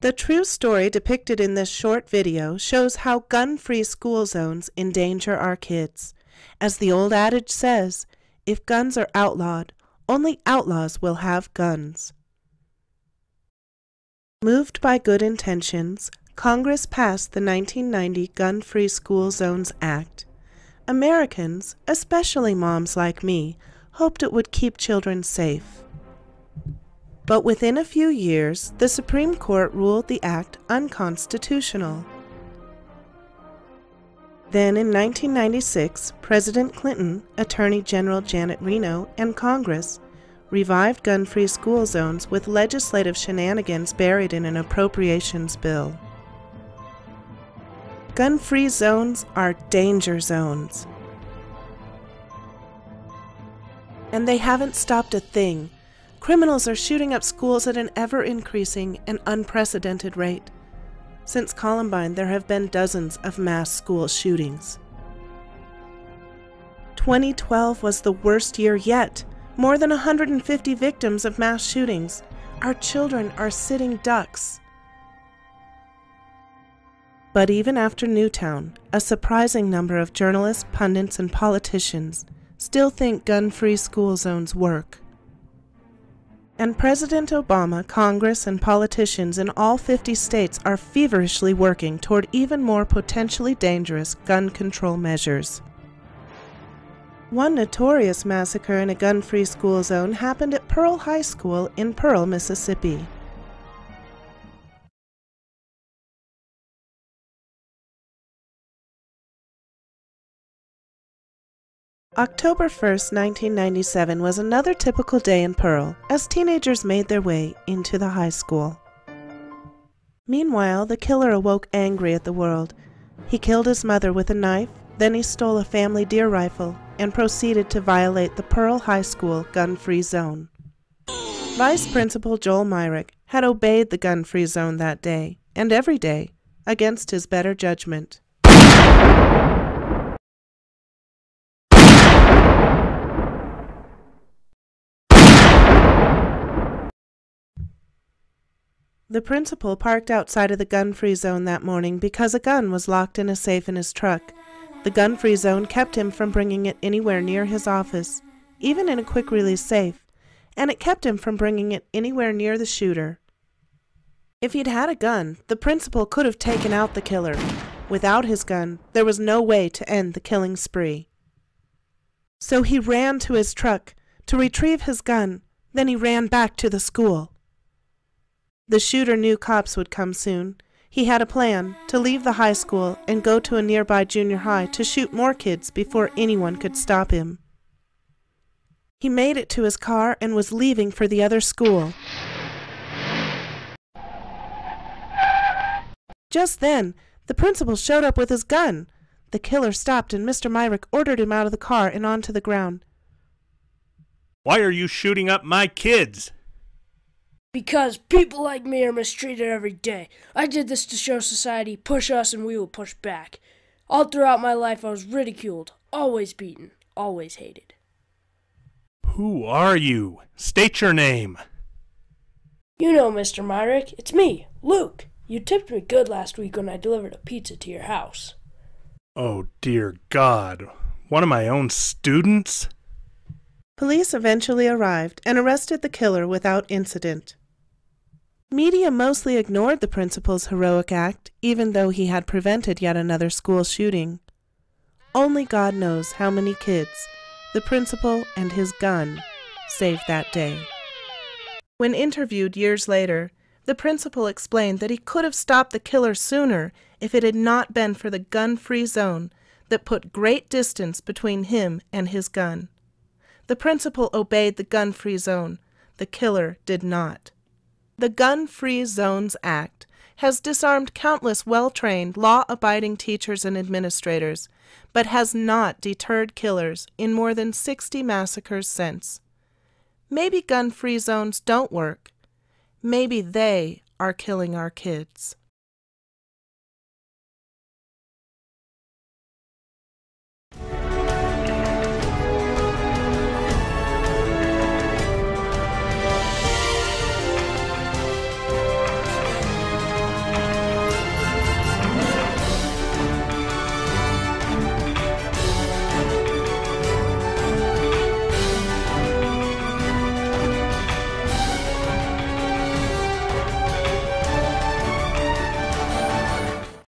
The true story depicted in this short video shows how gun-free school zones endanger our kids. As the old adage says, if guns are outlawed, only outlaws will have guns. Moved by good intentions, Congress passed the 1990 Gun-Free School Zones Act. Americans, especially moms like me, hoped it would keep children safe. But within a few years, the Supreme Court ruled the act unconstitutional. Then in 1996, President Clinton, Attorney General Janet Reno, and Congress revived gun-free school zones with legislative shenanigans buried in an appropriations bill. Gun-free zones are danger zones. And they haven't stopped a thing. Criminals are shooting up schools at an ever-increasing and unprecedented rate. Since Columbine, there have been dozens of mass school shootings. 2012 was the worst year yet. More than 150 victims of mass shootings. Our children are sitting ducks. But even after Newtown, a surprising number of journalists, pundits, and politicians still think gun-free school zones work. And President Obama, Congress, and politicians in all 50 states are feverishly working toward even more potentially dangerous gun control measures. One notorious massacre in a gun-free school zone happened at Pearl High School in Pearl, Mississippi. October 1st, 1997 was another typical day in Pearl as teenagers made their way into the high school. Meanwhile, the killer awoke angry at the world. He killed his mother with a knife, then he stole a family deer rifle and proceeded to violate the Pearl High School gun-free zone. Vice Principal Joel Myrick had obeyed the gun-free zone that day, and every day, against his better judgment. The principal parked outside of the gun-free zone that morning because a gun was locked in a safe in his truck. The gun-free zone kept him from bringing it anywhere near his office, even in a quick-release safe, and it kept him from bringing it anywhere near the shooter. If he'd had a gun, the principal could have taken out the killer. Without his gun, there was no way to end the killing spree. So he ran to his truck to retrieve his gun, then he ran back to the school. The shooter knew cops would come soon. He had a plan to leave the high school and go to a nearby junior high to shoot more kids before anyone could stop him. He made it to his car and was leaving for the other school. Just then, the principal showed up with his gun. The killer stopped and Mr. Myrick ordered him out of the car and onto the ground. "Why are you shooting up my kids?" "Because people like me are mistreated every day. I did this to show society, push us and we will push back. All throughout my life I was ridiculed, always beaten, always hated." "Who are you? State your name." "You know, Mr. Myrick, it's me, Luke. You tipped me good last week when I delivered a pizza to your house." "Oh dear God, one of my own students?" Police eventually arrived and arrested the killer without incident. Media mostly ignored the principal's heroic act, even though he had prevented yet another school shooting. Only God knows how many kids the principal and his gun saved that day. When interviewed years later, the principal explained that he could have stopped the killer sooner if it had not been for the gun-free zone that put great distance between him and his gun. The principal obeyed the gun-free zone. The killer did not. The Gun-Free Zones Act has disarmed countless well-trained, law-abiding teachers and administrators, but has not deterred killers in more than 60 massacres since. Maybe gun-free zones don't work. Maybe they are killing our kids.